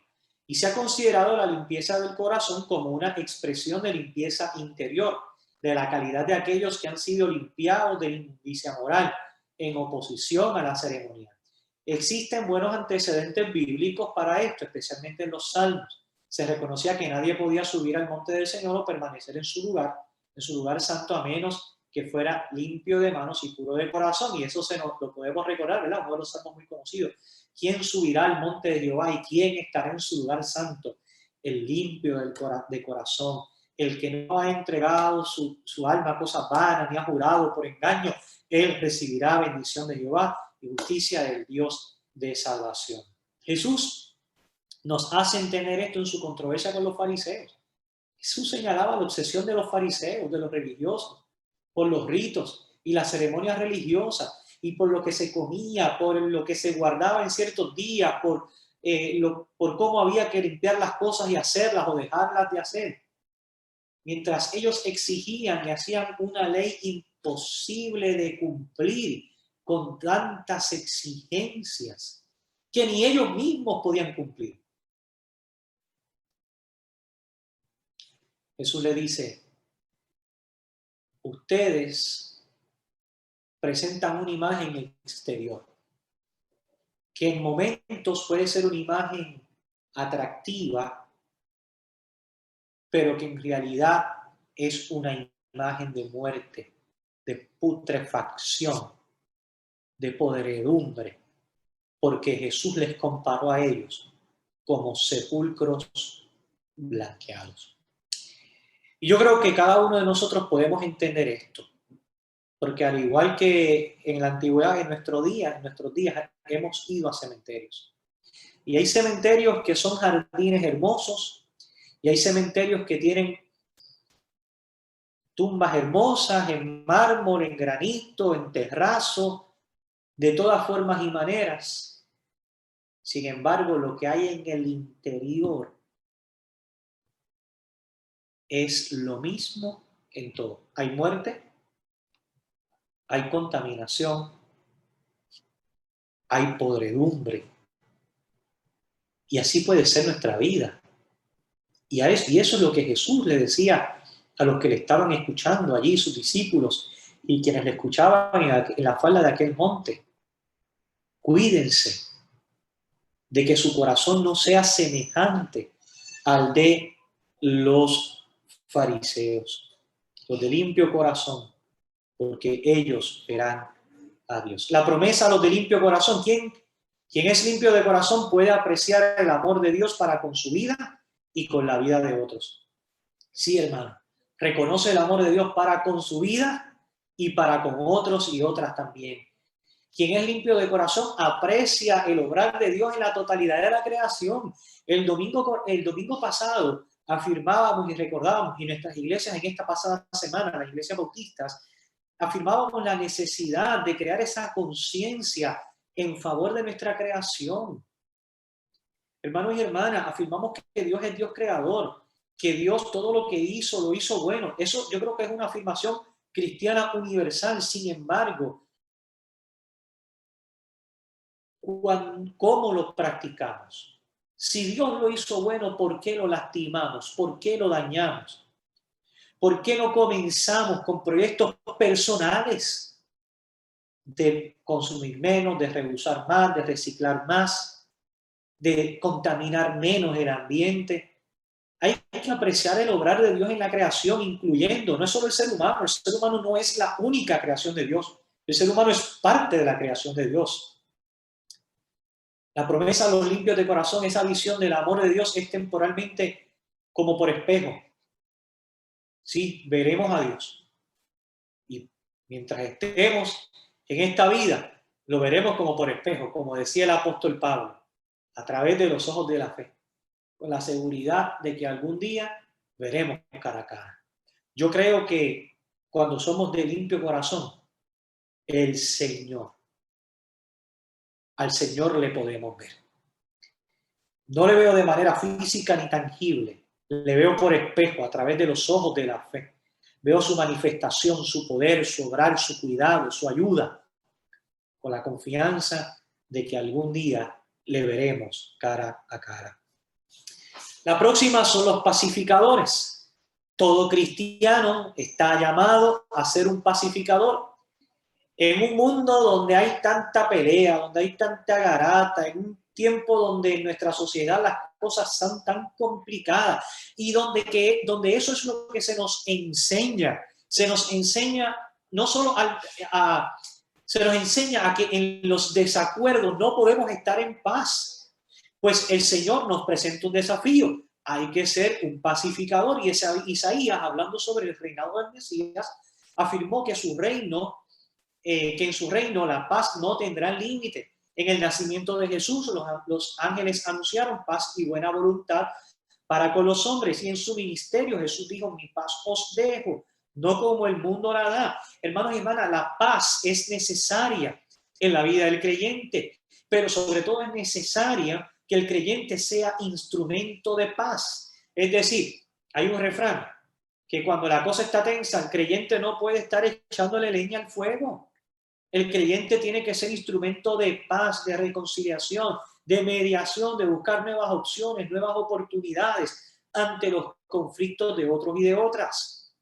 Y se ha considerado la limpieza del corazón como una expresión de limpieza interior, de la calidad de aquellos que han sido limpiados de inmundicia moral, en oposición a la ceremonia. Existen buenos antecedentes bíblicos para esto, especialmente en los Salmos. Se reconocía que nadie podía subir al monte del Señor o permanecer en su lugar santo, a menos que fuera limpio de manos y puro de corazón. Y eso lo podemos recordar, ¿verdad? Uno de los salmos muy conocidos. ¿Quién subirá al monte de Jehová y quién estará en su lugar santo? El limpio de corazón, el que no ha entregado su alma a cosas vanas ni ha jurado por engaño, él recibirá bendición de Jehová y justicia del Dios de salvación. Jesús nos hace entender esto en su controversia con los fariseos. Jesús señalaba la obsesión de los fariseos, de los religiosos, por los ritos y las ceremonias religiosas, y por lo que se comía, por lo que se guardaba en ciertos días, por cómo había que limpiar las cosas y hacerlas o dejarlas de hacer. Mientras ellos exigían y hacían una ley imposible de cumplir con tantas exigencias que ni ellos mismos podían cumplir. Jesús le dice, ustedes presentan una imagen exterior, que en momentos puede ser una imagen atractiva, pero que en realidad es una imagen de muerte, de putrefacción, de podredumbre, porque Jesús les comparó a ellos como sepulcros blanqueados. Y yo creo que cada uno de nosotros podemos entender esto, porque al igual que en la antigüedad, en nuestros días hemos ido a cementerios. Y hay cementerios que son jardines hermosos, y hay cementerios que tienen tumbas hermosas en mármol, en granito, en terrazo, de todas formas y maneras. Sin embargo, lo que hay en el interior es lo mismo en todo. Hay muerte, hay contaminación, hay podredumbre. Y así puede ser nuestra vida. Y eso es lo que Jesús le decía a los que le estaban escuchando allí, sus discípulos, y quienes le escuchaban en la falda de aquel monte. Cuídense de que su corazón no sea semejante al de los fariseos, los de limpio corazón, porque ellos verán a Dios. La promesa a los de limpio corazón, ¿quién es limpio de corazón puede apreciar el amor de Dios para con su vida y con la vida de otros? Sí, hermano, reconoce el amor de Dios para con su vida y para con otros y otras también. Quien es limpio de corazón aprecia el obrar de Dios en la totalidad de la creación. El domingo pasado afirmábamos y recordábamos, y nuestras iglesias en esta pasada semana, las iglesias bautistas, afirmábamos la necesidad de crear esa conciencia en favor de nuestra creación. Hermanos y hermanas, afirmamos que Dios es Dios creador que Dios todo lo que hizo, lo hizo bueno. Eso yo creo que es una afirmación cristiana universal. Sin embargo, ¿cómo lo practicamos? Si Dios lo hizo bueno, ¿por qué lo lastimamos? ¿Por qué lo dañamos? ¿Por qué no comenzamos con proyectos personales de consumir menos, de reusar más, de reciclar más, de contaminar menos el ambiente? Hay que apreciar el obrar de Dios en la creación, incluyendo, no es solo el ser humano no es la única creación de Dios, el ser humano es parte de la creación de Dios. La promesa a los limpios de corazón, esa visión del amor de Dios es temporalmente como por espejo. Sí, veremos a Dios. Y mientras estemos en esta vida, lo veremos como por espejo, como decía el apóstol Pablo, a través de los ojos de la fe, con la seguridad de que algún día veremos cara a cara. Yo creo que cuando somos de limpio corazón, el Señor, al Señor le podemos ver. No le veo de manera física ni tangible, le veo por espejo, a través de los ojos de la fe. Veo su manifestación, su poder, su obrar, su cuidado, su ayuda, con la confianza de que algún día le veremos cara a cara. La próxima son los pacificadores. Todo cristiano está llamado a ser un pacificador. En un mundo donde hay tanta pelea, donde hay tanta garata, en un tiempo donde en nuestra sociedad las cosas son tan complicadas y donde eso es lo que se nos enseña no solo se nos enseña a que en los desacuerdos no podemos estar en paz. Pues el Señor nos presenta un desafío. Hay que ser un pacificador. Y Isaías, hablando sobre el reinado del Mesías, afirmó que en su reino la paz no tendrá límite. En el nacimiento de Jesús, los ángeles anunciaron paz y buena voluntad para con los hombres. Y en su ministerio Jesús dijo, mi paz os dejo, no como el mundo la da. Hermanos y hermanas, la paz es necesaria en la vida del creyente, pero sobre todo es necesaria que el creyente sea instrumento de paz. Es decir, hay un refrán, que cuando la cosa está tensa, el creyente no puede estar echándole leña al fuego. El creyente tiene que ser instrumento de paz, de reconciliación, de mediación, de buscar nuevas opciones, nuevas oportunidades ante los conflictos de otros y de otras.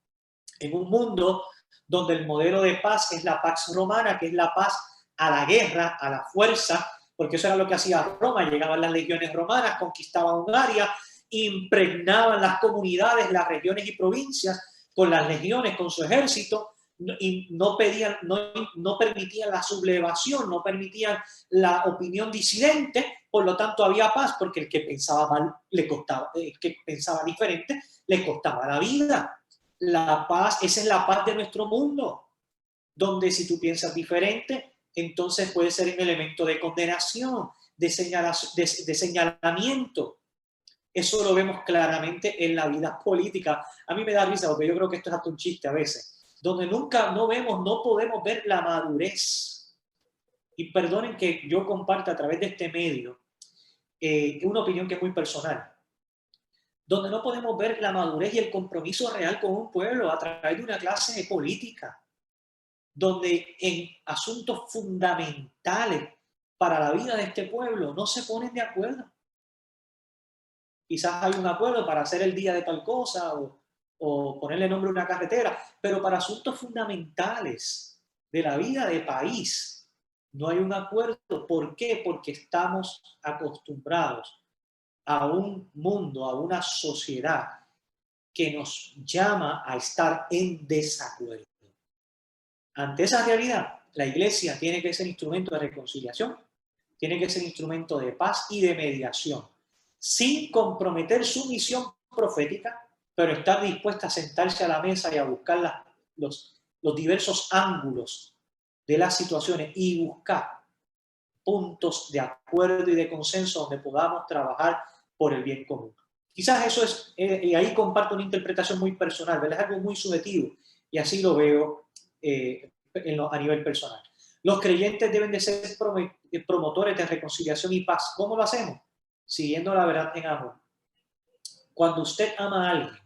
En un mundo donde el modelo de paz es la pax romana, que es la paz a la guerra, a la fuerza, porque eso era lo que hacía Roma. Llegaban las legiones romanas, conquistaban un área, impregnaban las comunidades, las regiones y provincias con las legiones, con su ejército, y no permitían la sublevación, no permitían la opinión disidente. Por lo tanto había paz, porque el que pensaba mal le costaba, el que pensaba diferente le costaba la vida. La paz, esa es la paz de nuestro mundo, donde si tú piensas diferente, entonces puede ser un elemento de condenación, de señalamiento. Eso lo vemos claramente en la vida política. A mí me da risa porque yo creo que esto es hasta un chiste a veces, donde no podemos ver la madurez. Y perdonen que yo comparta a través de este medio una opinión que es muy personal, donde no podemos ver la madurez y el compromiso real con un pueblo a través de una clase de política, donde en asuntos fundamentales para la vida de este pueblo no se ponen de acuerdo. Quizás hay un acuerdo para hacer el día de tal cosa o ponerle nombre a una carretera, pero para asuntos fundamentales de la vida de país no hay un acuerdo. ¿Por qué? Porque estamos acostumbrados a un mundo, a una sociedad que nos llama a estar en desacuerdo. Ante esa realidad, la Iglesia tiene que ser instrumento de reconciliación, tiene que ser instrumento de paz y de mediación, sin comprometer su misión profética, pero estar dispuesta a sentarse a la mesa y a buscar los diversos ángulos de las situaciones y buscar puntos de acuerdo y de consenso donde podamos trabajar por el bien común. Quizás eso es, y ahí comparto una interpretación muy personal, ¿verdad? Es algo muy subjetivo, y así lo veo a nivel personal. Los creyentes deben de ser promotores de reconciliación y paz. ¿Cómo lo hacemos? Siguiendo la verdad en amor. Cuando usted ama a alguien,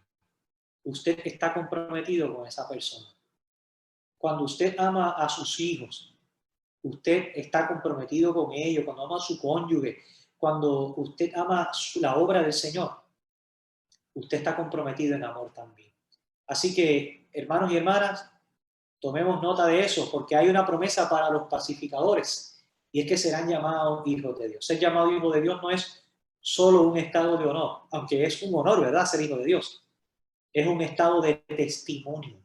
usted está comprometido con esa persona. Cuando usted ama a sus hijos, usted está comprometido con ellos. Cuando ama a su cónyuge, cuando usted ama la obra del Señor, usted está comprometido en amor también. Así que, hermanos y hermanas, tomemos nota de eso, porque hay una promesa para los pacificadores, y es que serán llamados hijos de Dios. Ser llamado hijo de Dios no es solo un estado de honor, aunque es un honor, ¿verdad?, ser hijo de Dios. Es un estado de testimonio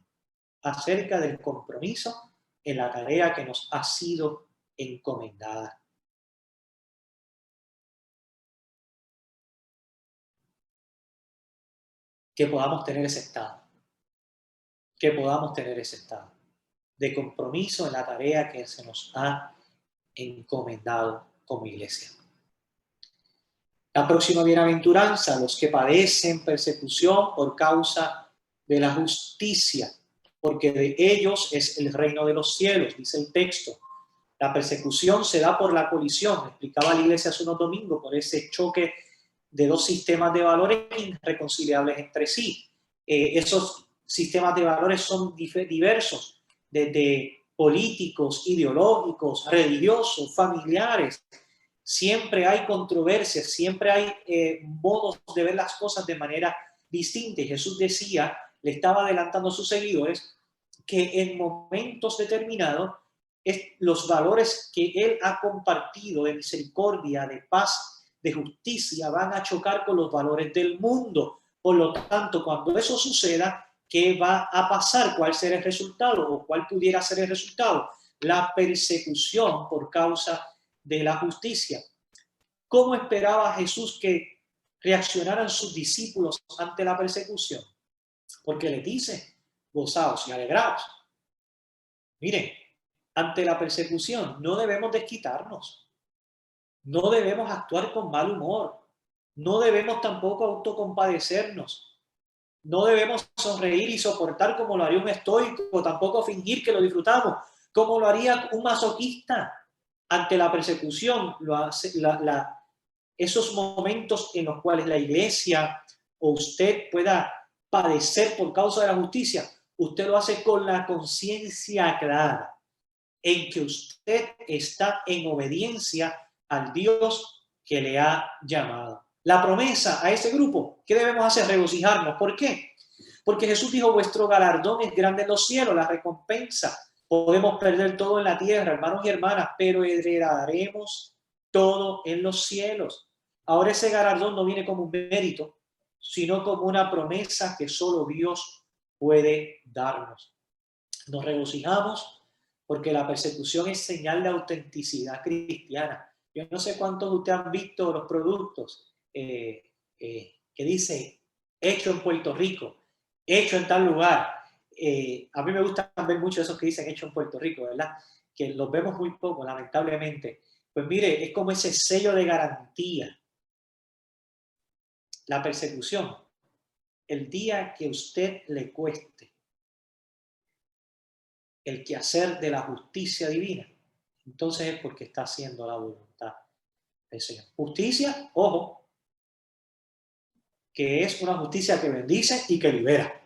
acerca del compromiso en la tarea que nos ha sido encomendada. Que podamos tener ese estado. Que podamos tener ese estado de compromiso en la tarea que se nos ha encomendado como iglesia. La próxima bienaventuranza, los que padecen persecución por causa de la justicia, porque de ellos es el reino de los cielos, dice el texto. La persecución se da por la colisión, explicaba la iglesia hace unos domingos, por ese choque de dos sistemas de valores irreconciliables entre sí. Esos sistemas de valores son diversos, desde políticos, ideológicos, religiosos, familiares. Siempre hay controversias, siempre hay modos de ver las cosas de manera distinta. Y Jesús decía, le estaba adelantando a sus seguidores, que en momentos determinados los valores que Él ha compartido de misericordia, de paz, de justicia, van a chocar con los valores del mundo. Por lo tanto, cuando eso suceda, ¿qué va a pasar? ¿Cuál será el resultado? ¿O cuál pudiera ser el resultado? La persecución por causa de la justicia. ¿Cómo esperaba Jesús que reaccionaran sus discípulos ante la persecución? Porque les dice, gozaos y alegraos. Miren, ante la persecución no debemos desquitarnos, no debemos actuar con mal humor, no debemos tampoco autocompadecernos, no debemos sonreír y soportar como lo haría un estoico, tampoco fingir que lo disfrutamos, como lo haría un masoquista. Ante la persecución, esos momentos en los cuales la iglesia o usted pueda padecer por causa de la justicia, usted lo hace con la conciencia clara, en que usted está en obediencia al Dios que le ha llamado. La promesa a ese grupo, ¿qué debemos hacer? Regocijarnos. ¿Por qué? Porque Jesús dijo, vuestro galardón es grande en los cielos, la recompensa. Podemos perder todo en la tierra, hermanos y hermanas, pero heredaremos todo en los cielos. Ahora ese galardón no viene como un mérito, sino como una promesa que solo Dios puede darnos. Nos regocijamos porque la persecución es señal de autenticidad cristiana. Yo no sé cuántos de ustedes han visto los productos que dice hecho en Puerto Rico, hecho en tal lugar. A mí me gusta ver mucho esos que dicen hecho en Puerto Rico, ¿verdad? Que los vemos muy poco, lamentablemente. Pues mire, es como ese sello de garantía. La persecución, el día que a usted le cueste el quehacer de la justicia divina, entonces es porque está haciendo la voluntad del Señor. Justicia, ojo, que es una justicia que bendice y que libera,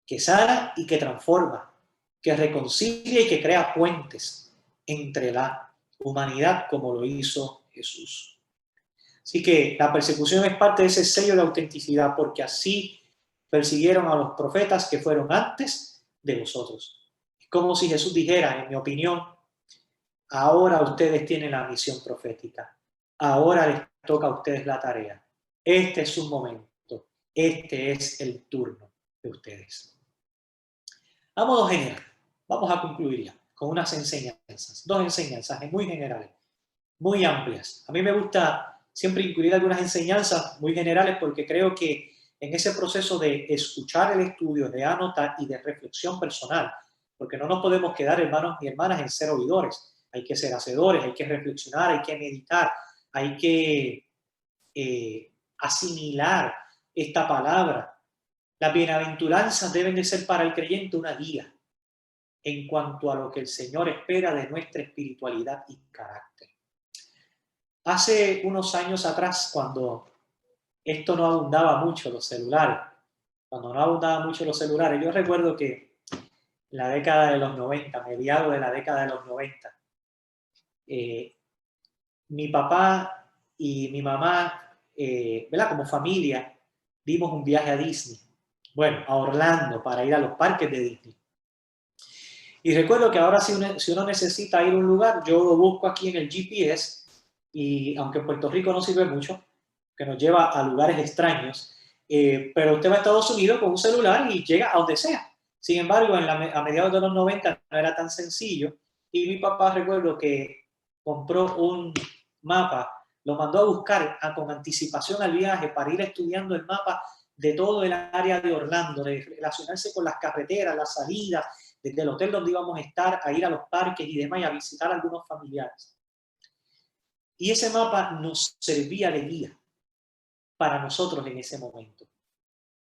que sana y que transforma, que reconcilia y que crea puentes entre la humanidad como lo hizo Jesús. Así que la persecución es parte de ese sello de autenticidad, porque así persiguieron a los profetas que fueron antes de vosotros. Es como si Jesús dijera, en mi opinión, ahora ustedes tienen la misión profética, ahora les toca a ustedes la tarea. Este es su momento, este es el turno de ustedes. A modo general, vamos a concluir ya con unas enseñanzas, dos enseñanzas muy generales, muy amplias. A mí me gusta siempre incluir algunas enseñanzas muy generales porque creo que en ese proceso de escuchar el estudio, de anotar y de reflexión personal, porque no nos podemos quedar, hermanos y hermanas, en ser oidores, hay que ser hacedores, hay que reflexionar, hay que meditar, hay que asimilar esta palabra. Las bienaventuranzas deben de ser para el creyente una guía en cuanto a lo que el Señor espera de nuestra espiritualidad y carácter. Hace unos años atrás, cuando esto no abundaba mucho, los celulares. Cuando no abundaban mucho los celulares, yo recuerdo que en la década de los 90, mediados de la década de los 90, eh, mi papá y mi mamá, ¿verdad? Como familia, dimos un viaje a Disney. Bueno, a Orlando para ir a los parques de Disney. Y recuerdo que ahora si uno necesita ir a un lugar, yo lo busco aquí en el GPS y aunque en Puerto Rico no sirve mucho, que nos lleva a lugares extraños, pero usted va a Estados Unidos con un celular y llega a donde sea. Sin embargo, a mediados de los 90 no era tan sencillo y mi papá recuerdo que compró un mapa, lo mandó a buscar con anticipación al viaje para ir estudiando el mapa de todo el área de Orlando, de relacionarse con las carreteras, las salidas, desde el hotel donde íbamos a estar, a ir a los parques y demás, y a visitar a algunos familiares. Y ese mapa nos servía de guía para nosotros en ese momento.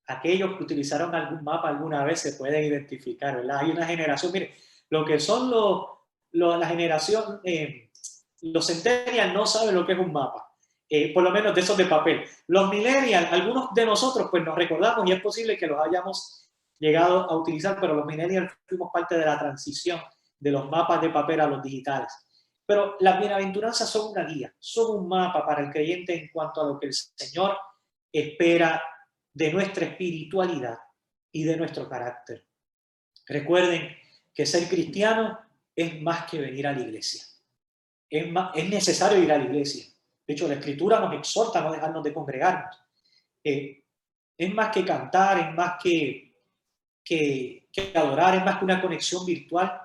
Aquellos que utilizaron algún mapa alguna vez se pueden identificar, ¿verdad? Hay una generación, mire, lo que son la generación, los centennials no saben lo que es un mapa, por lo menos de esos de papel. Los millennials, algunos de nosotros, pues nos recordamos y es posible que los hayamos llegado a utilizar, pero los millennials fuimos parte de la transición de los mapas de papel a los digitales. Pero las bienaventuranzas son una guía, son un mapa para el creyente en cuanto a lo que el Señor espera de nuestra espiritualidad y de nuestro carácter. Recuerden que ser cristiano es más que venir a la iglesia. Es necesario ir a la iglesia. De hecho, la Escritura nos exhorta a no dejarnos de congregarnos. Es más que cantar, es más que adorar, es más que una conexión virtual.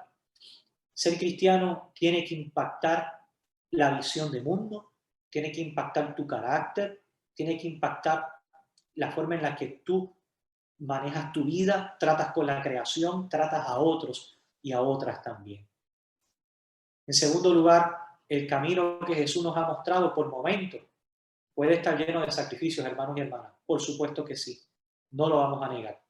Ser cristiano tiene que impactar la visión de mundo, tiene que impactar tu carácter, tiene que impactar la forma en la que tú manejas tu vida, tratas con la creación, tratas a otros y a otras también. En segundo lugar, el camino que Jesús nos ha mostrado por momentos puede estar lleno de sacrificios, hermanos y hermanas. Por supuesto que sí, no lo vamos a negar.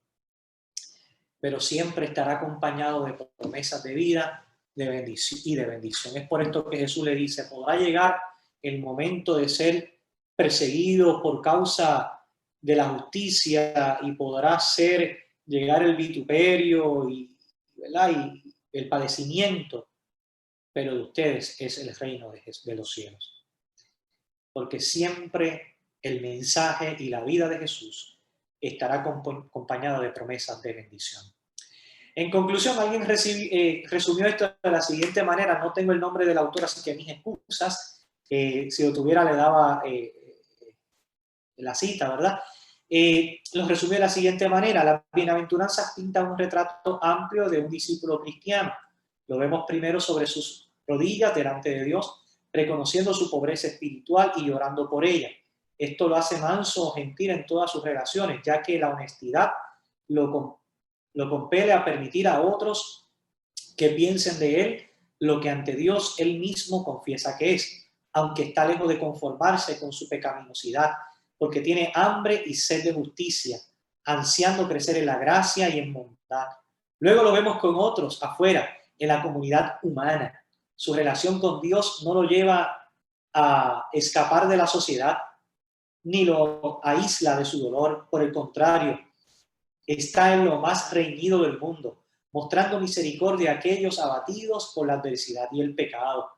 Pero siempre estará acompañado de promesas de vida de bendición y de bendición. Es por esto que Jesús le dice, podrá llegar el momento de ser perseguido por causa de la justicia y podrá llegar el vituperio ¿verdad? Y el padecimiento, pero de ustedes es el reino de los cielos. Porque siempre el mensaje y la vida de Jesús estará acompañado de promesas de bendición. En conclusión, alguien resumió esto de la siguiente manera. No tengo el nombre del autor, así que mis excusas. Si lo tuviera, le daba la cita, ¿verdad? Lo resumió de la siguiente manera. Las bienaventuranzas pintan un retrato amplio de un discípulo cristiano. Lo vemos primero sobre sus rodillas delante de Dios, reconociendo su pobreza espiritual y llorando por ella. Esto lo hace manso o gentil en todas sus relaciones, ya que la honestidad lo compele a permitir a otros que piensen de él lo que ante Dios él mismo confiesa que es, aunque está lejos de conformarse con su pecaminosidad, porque tiene hambre y sed de justicia, ansiando crecer en la gracia y en bondad. Luego lo vemos con otros afuera, en la comunidad humana. Su relación con Dios no lo lleva a escapar de la sociedad, ni lo aísla de su dolor. Por el contrario, está en lo más reñido del mundo, mostrando misericordia a aquellos abatidos por la adversidad y el pecado.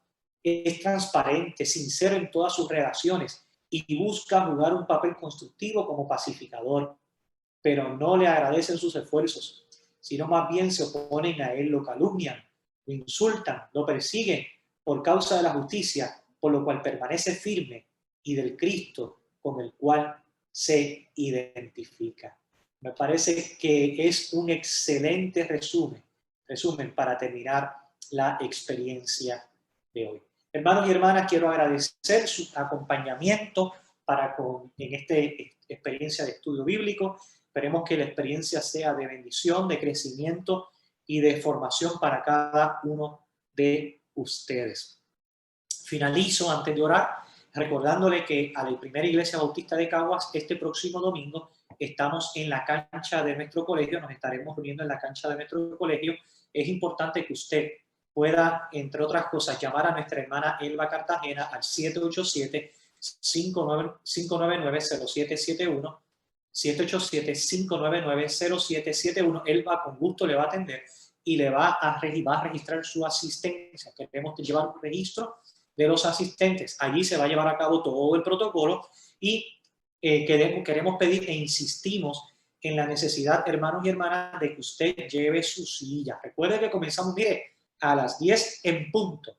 Es transparente, sincero en todas sus relaciones y busca jugar un papel constructivo como pacificador, pero no le agradecen sus esfuerzos, sino más bien se oponen a él, lo calumnian, lo insultan, lo persiguen por causa de la justicia, por lo cual permanece firme y del Cristo con el cual se identifica. Me parece que es un excelente resumen para terminar la experiencia de hoy. Hermanos y hermanas, quiero agradecer su acompañamiento en esta experiencia de estudio bíblico. Esperemos que la experiencia sea de bendición, de crecimiento y de formación para cada uno de ustedes. Finalizo antes de orar recordándole que a la primera iglesia bautista de Caguas este próximo domingo estamos en la cancha de nuestro colegio, nos estaremos reuniendo en la cancha de nuestro colegio. Es importante que usted pueda, entre otras cosas, llamar a nuestra hermana Elba Cartagena al 787-599-0771, 787-599-0771. Él va con gusto, le va a atender y le va a registrar su asistencia. Queremos llevar un registro de los asistentes. Allí se va a llevar a cabo todo el protocolo y queremos pedir e insistimos en la necesidad, hermanos y hermanas, de que usted lleve su silla. Recuerde que comenzamos, mire, a las 10 en punto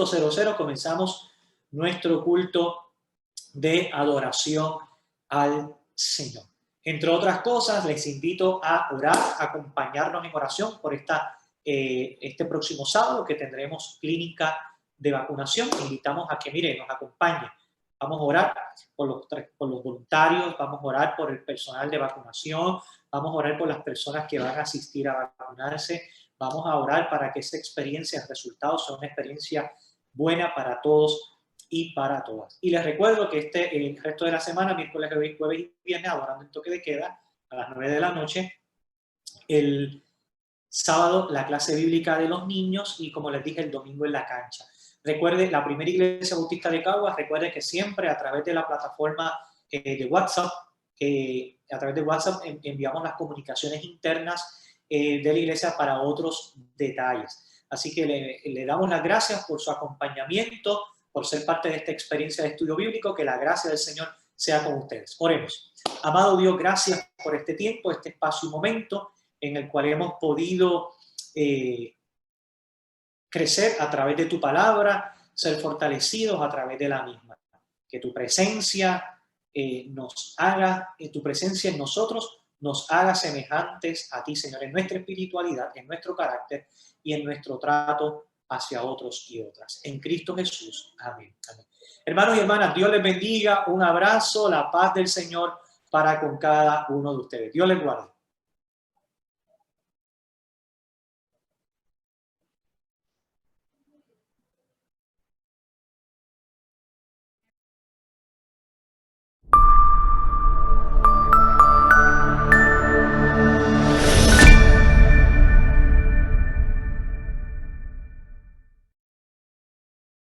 00 comenzamos nuestro culto de adoración al Señor. Entre otras cosas, les invito a orar, a acompañarnos en oración por este próximo sábado que tendremos clínica de vacunación. Invitamos a que, mire, nos acompañe. Vamos a orar por los voluntarios, vamos a orar por el personal de vacunación, vamos a orar por las personas que van a asistir a vacunarse, vamos a orar para que esa experiencia, el resultado sea una experiencia buena para todos y para todas. Y les recuerdo que el resto de la semana, miércoles, jueves y viernes, adorando el toque de queda a las 9 de la noche. El sábado, la clase bíblica de los niños y, como les dije, el domingo en la cancha. Recuerde, la primera iglesia bautista de Caguas, recuerde que siempre a través de la plataforma de WhatsApp, enviamos las comunicaciones internas de la iglesia para otros detalles. Así que le damos las gracias por su acompañamiento, por ser parte de esta experiencia de estudio bíblico. Que la gracia del Señor sea con ustedes. Oremos. Amado Dios, gracias por este tiempo, este espacio y momento en el cual hemos podido crecer a través de tu palabra, ser fortalecidos a través de la misma. Que tu presencia tu presencia en nosotros nos haga semejantes a ti, Señor, en nuestra espiritualidad, en nuestro carácter y en nuestro trato hacia otros y otras. En Cristo Jesús. Amén. Amén. Hermanos y hermanas, Dios les bendiga. Un abrazo, la paz del Señor para con cada uno de ustedes. Dios les guarde.